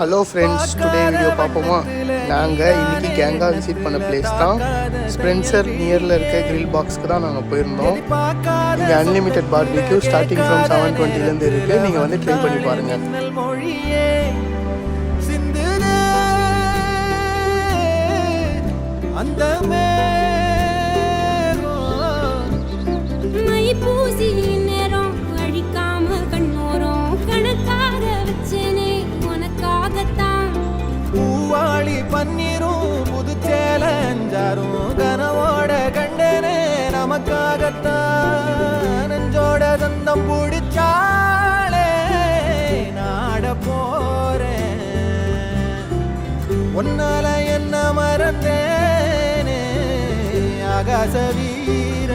Hello friends, today video பார்ப்போமா? நாங்கள் இன்றைக்கி கேங்காக விசிட் பண்ண பிளேஸ் தான் ஸ்பென்சர் நியரில் இருக்க கிரில் பாக்ஸ்க்கு தான் நாங்கள் போயிருந்தோம். இங்கே அன்லிமிட்டெட் பார்பிக்யூ ஸ்டார்டிங் ஃப்ரம் 720 இருக்குது. நீங்கள் வந்து ட்ரை பண்ணி பாருங்கள். பூவாளி பன்னீரும் புது சேலஞ்சாரும் கனவோட கண்டனே நமக்காகத்தான். நெஞ்சோட சொந்தம் பிடிச்சாலே நாட போறேன். ஒன்னால என்ன மறந்தேனே ஆகாச வீர